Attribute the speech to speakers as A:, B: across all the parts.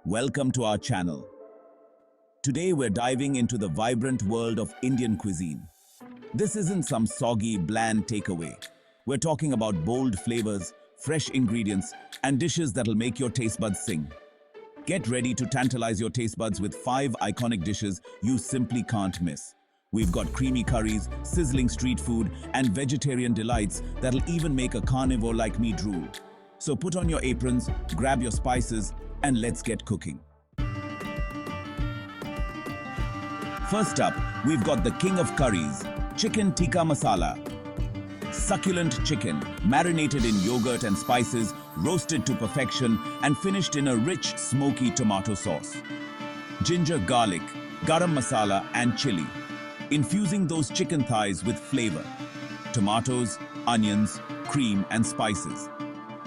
A: Welcome to our channel. Today we're diving into the vibrant world of Indian cuisine. This isn't some soggy, bland takeaway. We're talking about bold flavors, fresh ingredients, and dishes that'll make your taste buds sing. Get ready to tantalize your taste buds with 5 iconic dishes you simply can't miss. We've got creamy curries, sizzling street food, and vegetarian delights that'll even make a carnivore like me drool. So put on your aprons, grab your spices, and let's get cooking. First up, we've got the king of curries, chicken tikka masala. Succulent chicken, marinated in yogurt and spices, roasted to perfection, and finished in a rich, smoky tomato sauce. Ginger garlic, garam masala, and chili, infusing those chicken thighs with flavor. Tomatoes, onions, cream, and spices.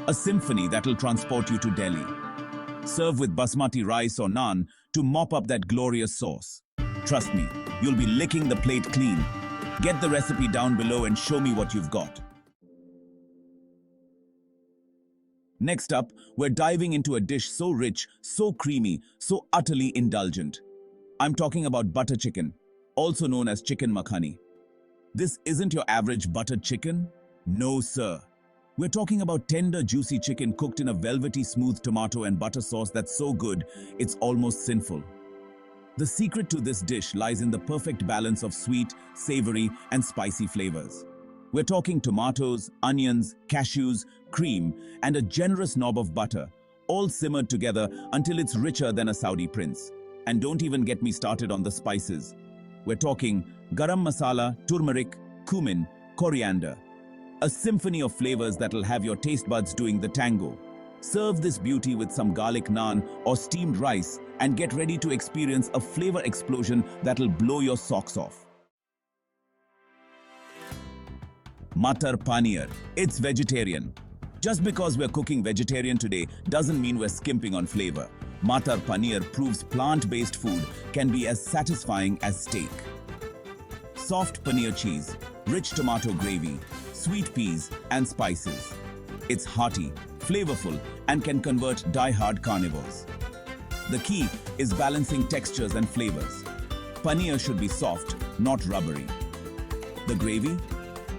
A: A symphony that'll transport you to Delhi. Serve with basmati rice or naan to mop up that glorious sauce. Trust me, you'll be licking the plate clean. Get the recipe down below and show me what you've got. Next up, we're diving into a dish so rich, so creamy, so utterly indulgent. I'm talking about butter chicken, also known as chicken makhani. This isn't your average buttered chicken. No, sir. We're talking about tender, juicy chicken cooked in a velvety, smooth tomato and butter sauce that's so good, it's almost sinful. The secret to this dish lies in the perfect balance of sweet, savory, and spicy flavors. We're talking tomatoes, onions, cashews, cream, and a generous knob of butter, all simmered together until it's richer than a Saudi prince. And don't even get me started on the spices. We're talking garam masala, turmeric, cumin, coriander. A symphony of flavors that'll have your taste buds doing the tango. Serve this beauty with some garlic naan or steamed rice and get ready to experience a flavor explosion that'll blow your socks off. Mattar Paneer. It's vegetarian. Just because we're cooking vegetarian today doesn't mean we're skimping on flavor. Mattar Paneer proves plant-based food can be as satisfying as steak. Soft paneer cheese, rich tomato gravy, sweet peas, and spices. It's hearty, flavorful, and can convert die-hard carnivores. The key is balancing textures and flavors. Paneer should be soft, not rubbery. The gravy?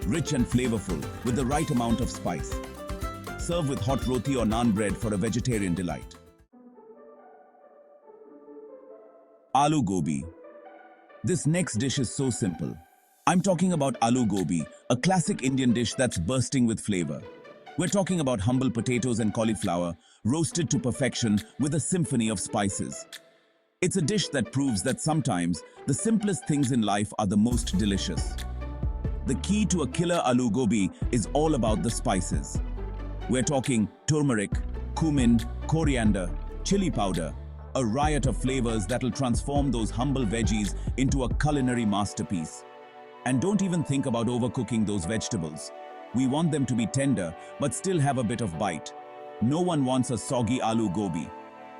A: Rich and flavorful with the right amount of spice. Serve with hot roti or naan bread for a vegetarian delight. Aloo Gobi. This next dish is so simple. I'm talking about Aloo Gobi, a classic Indian dish that's bursting with flavor. We're talking about humble potatoes and cauliflower, roasted to perfection with a symphony of spices. It's a dish that proves that sometimes the simplest things in life are the most delicious. The key to a killer Aloo Gobi is all about the spices. We're talking turmeric, cumin, coriander, chili powder, a riot of flavors that'll transform those humble veggies into a culinary masterpiece. And don't even think about overcooking those vegetables. We want them to be tender, but still have a bit of bite. No one wants a soggy Aloo Gobi.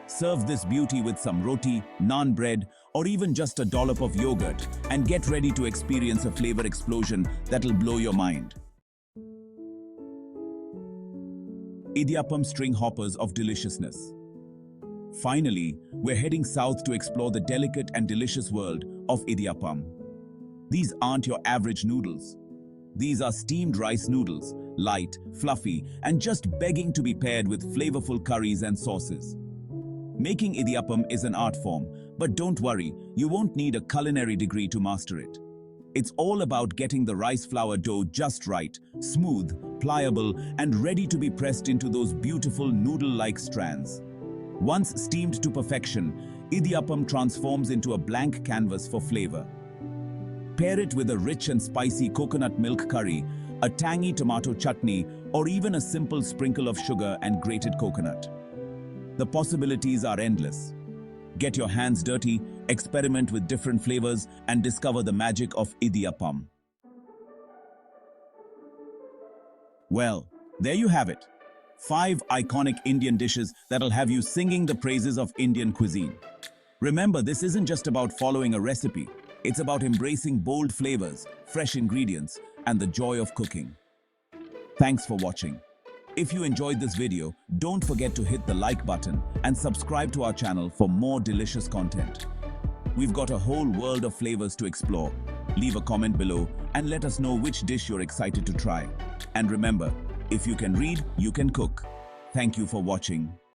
A: Serve this beauty with some roti, naan bread, or even just a dollop of yogurt, and get ready to experience a flavor explosion that'll blow your mind. Idiyappam string hoppers of deliciousness. Finally, we're heading south to explore the delicate and delicious world of Idiyappam. These aren't your average noodles. These are steamed rice noodles, light, fluffy, and just begging to be paired with flavorful curries and sauces. Making Idiyappam is an art form, but don't worry, you won't need a culinary degree to master it. It's all about getting the rice flour dough just right, smooth, pliable, and ready to be pressed into those beautiful noodle-like strands. Once steamed to perfection, Idiyappam transforms into a blank canvas for flavor. Pair it with a rich and spicy coconut milk curry, a tangy tomato chutney, or even a simple sprinkle of sugar and grated coconut. The possibilities are endless. Get your hands dirty, experiment with different flavors, and discover the magic of Idiyappam. Well, there you have it. 5 iconic Indian dishes that'll have you singing the praises of Indian cuisine. Remember, this isn't just about following a recipe. It's about embracing bold flavors, fresh ingredients, and the joy of cooking. Thanks for watching. If you enjoyed this video, don't forget to hit the like button and subscribe to our channel for more delicious content. We've got a whole world of flavors to explore. Leave a comment below and let us know which dish you're excited to try. And remember, if you can read, you can cook. Thank you for watching.